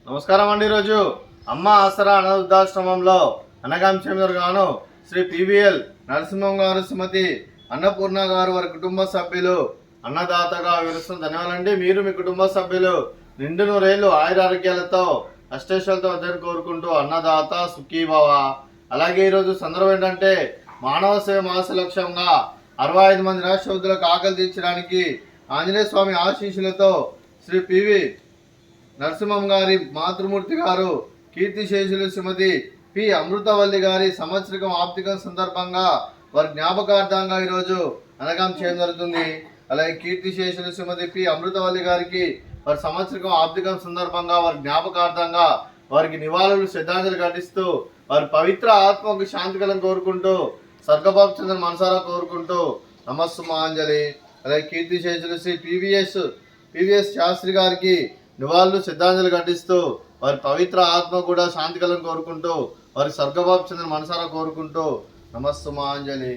నమస్కారం అండి. ఈరోజు అమ్మ ఆసరా అనాథాశ్రమంలో అనగాంశంగాను శ్రీ పివిఎల్ నరసింహం గారు, శ్రీమతి అన్నపూర్ణ గారు, వారి కుటుంబ సభ్యులు అన్నదాతగా వివరిస్తున్న ధన్యవాదాలండి. మీరు మీ కుటుంబ సభ్యులు నిండు నూరేళ్లు ఆయురారోగ్యాలతో అష్టేశ్వలతో వద్దని కోరుకుంటూ అన్నదాత సుఖీభవ. అలాగే ఈరోజు సందర్భం ఏంటంటే మానవ సేవ మాస లక్ష్యంగా 65 మంది రాష్ట్రపతులకు ఆకలి తీర్చడానికి ఆంజనేయ స్వామి ఆశీస్సులతో శ్రీ పివి నరసింహం గారి మాతృమూర్తి గారు కీర్తిశేషులు శ్రీమతి పి అమృతవల్లి గారి సంవత్సరికం ఆప్తికం సందర్భంగా వారి జ్ఞాపకార్థంగా ఈరోజు అనగాం చేయడం జరుగుతుంది. అలాగే కీర్తిశేషులు శ్రీమతి పి అమృతవల్లి గారికి వారి సంవత్సరికం ఆప్తికం సందర్భంగా వారి జ్ఞాపకార్థంగా వారికి నివాళులు శ్రద్ధాంజలి ఘటిస్తూ వారి పవిత్ర ఆత్మకు శాంతి కలం కోరుకుంటూ స్వర్గబాబు చంద్ర మనసారా కోరుకుంటూ నమస్సుమాంజలి. అలాగే కీర్తిశేషులు శ్రీ పివిఎస్ శాస్త్రి గారికి నివాళులు శ్రద్ధాంజలి ఘటిస్తూ వారి పవిత్ర ఆత్మ కూడా శాంతి కలను కోరుకుంటూ వారి స్వర్గబాబు చంద్ర మనసారా కోరుకుంటూ నమస్సుమాంజలి.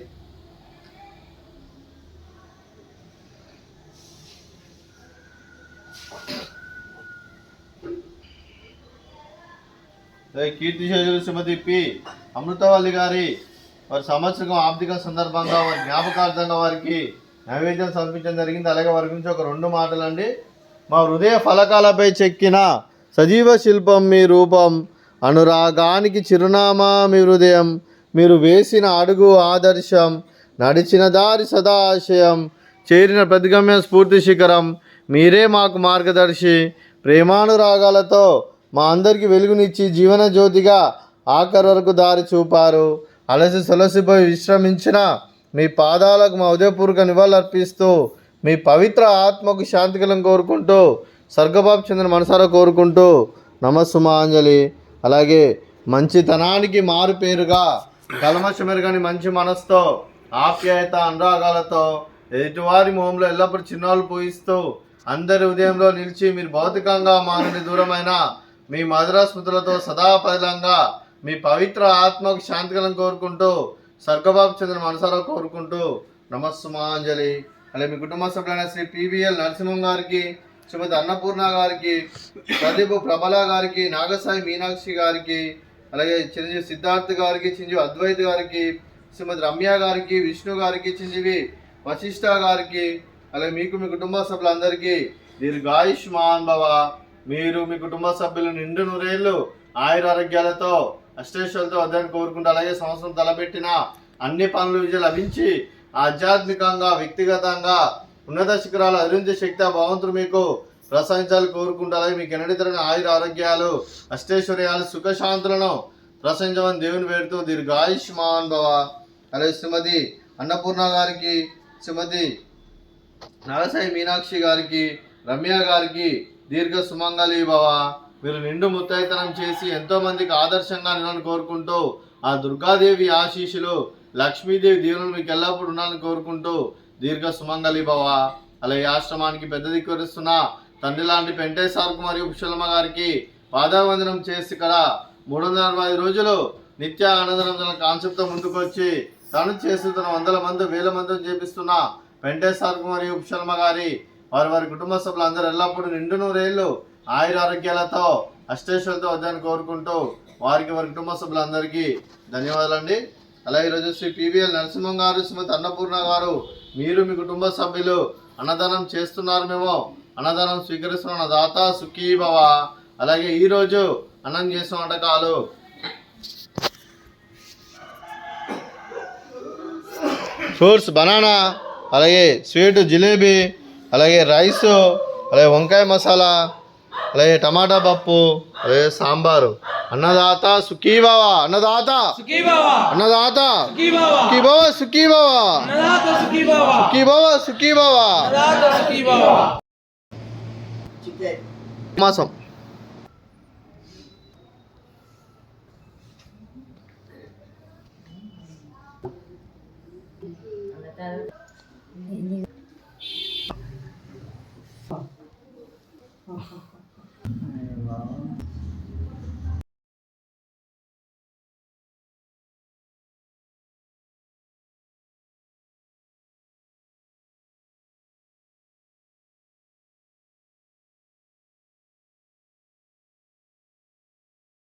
కీర్తిశేషులు శ్రీమతి పి అమృతవల్లి గారి వారి సంవత్సరం ఆర్థిక సందర్భంగా వారి జ్ఞాపకార్థంగా వారికి నైవేద్యం సమర్పించడం జరిగింది. అలాగే వారి గురించి ఒక 2 మాటలండి. మా హృదయ ఫలకాలపై చెక్కిన సజీవ శిల్పం మీ రూపం, అనురాగానికి చిరునామా మీ హృదయం, మీరు వేసిన అడుగు ఆదర్శం, నడిచిన దారి సదా ఆశయం, చేరిన ప్రతిగమ్య స్ఫూర్తి శిఖరం, మీరే మాకు మార్గదర్శి. ప్రేమానురాగాలతో మా అందరికీ వెలుగునిచ్చి జీవన జ్యోతిగా ఆఖరి వరకు దారి చూపారు. అలసి సొలసిపోయి విశ్రమించిన మీ పాదాలకు మా ఉదయపూర్వక నివాళులర్పిస్తూ మీ పవిత్ర ఆత్మకు శాంతికలం కోరుకుంటూ స్వర్గబాబు చంద్ర మనసారా కోరుకుంటూ నమస్సుమాంజలి. అలాగే మంచితనానికి మారు పేరుగా కల్మషమెరుగని మంచి మనసుతో ఆప్యాయత అనురాగాలతో ఎదుటివారి మొహంలో ఎల్లప్పుడూ చిన్నాలు పూయిస్తూ అందరి ఉదయంలో నిలిచి మీరు భౌతికంగా మానని దూరమైన మీ మధుర స్మృతులతో సదాపదిలంగా మీ పవిత్ర ఆత్మకు శాంతికలం కోరుకుంటూ స్వర్గబాబు చంద్ర మనసారా కోరుకుంటూ నమస్సుమాంజలి. అలాగే మీ కుటుంబ సభ్యులైన శ్రీ పివిఎల్ నరసింహం గారికి, శ్రీమతి అన్నపూర్ణ గారికి, ప్రదీప్ ప్రబల గారికి, నాగసాయి మీనాక్షి గారికి, అలాగే చిరంజీవి సిద్ధార్థ్ గారికి, చిరంజీవి అద్వైత్ గారికి, శ్రీమతి రమ్య గారికి, విష్ణు గారికి, చిరంజీవి వశిష్ఠ గారికి, అలాగే మీకు మీ కుటుంబ సభ్యులందరికీ దీర్ఘాయుష్మాన్ భవ. మీరు మీ కుటుంబ సభ్యులు నిండు నూరేళ్లు ఆయురారోగ్యాలతో అష్టేశ్వలతో వద్దని కోరుకుంటూ అలాగే సంవత్సరం తలపెట్టిన అన్ని పనులు విజయం లభించి ఆధ్యాత్మికంగా వ్యక్తిగతంగా ఉన్నత శిఖరాలు అధిరించే శక్తి భగవంతుడు మీకు ప్రసాదించాలని కోరుకుంటూ అలాగే మీకు ఎన్నడితరని ఆయుర ఆరోగ్యాలు అష్టైశ్వర్యాలు సుఖశాంతులను ప్రసరించమని దేవుని వేడుతూ దీర్ఘాయుష్మాన్ భవ. అలాగే శ్రీమతి అన్నపూర్ణ గారికి, శ్రీమతి నాగసాయి మీనాక్షి గారికి, రమ్య గారికి దీర్ఘ సుమంగళి భవ. మీరు నిండు ముత్తైతనం చేసి ఎంతోమందికి ఆదర్శంగా నిలని కోరుకుంటూ ఆ దుర్గాదేవి ఆశీస్సులు లక్ష్మీదేవి దీవులు మీకు ఎల్లప్పుడూ ఉండాలని కోరుకుంటూ దీర్ఘ సుమంగళి భవ. అలాగే ఆశ్రమానికి పెద్ద దిక్కువరిస్తున్న తండ్రి లాంటి వెంకటేశ్వరకు మరియు పుష్పలమ్మ గారికి పాదావందనం చేసి ఇక్కడ 365 రోజులు నిత్య ఆనందరంజన కాన్సెప్ట్తో ముందుకు వచ్చి తను చేస్తున్న 100 మంది 1000 మందిని చేపిస్తున్న వెంకటేశ్వరకు మరియు పుష్పలమ్మ గారి వారి కుటుంబ సభ్యులు అందరూ ఎల్లప్పుడూ నిండు నూరేళ్లు ఆయురారోగ్యాలతో అష్టేశ్వలతో వద్దని కోరుకుంటూ వారి కుటుంబ సభ్యులందరికీ ధన్యవాదాలండి. అలాగే ఈరోజు శ్రీ పివిఎల్ నరసింహం గారు, శ్రీమతి అన్నపూర్ణ గారు, మీరు మీ కుటుంబ సభ్యులు అన్నదానం చేస్తున్నారు, మేము అన్నదానం స్వీకరిస్తున్న దాత సుఖీభవ. అలాగే ఈరోజు అన్నం చేసిన వంటకాలు ఫ్రూట్స్ బనానా, అలాగే స్వీట్ జిలేబీ, అలాగే రైస్, అలాగే వంకాయ మసాలా, అలాగే టమాటా పప్పు, అలాగే సాంబారు. అన్నదాత సుఖీభవ, అన్నదాత అన్నదాత సుఖీభవ, సుఖీభవ సుఖీభవ సుఖీభవ. మాసం Taruh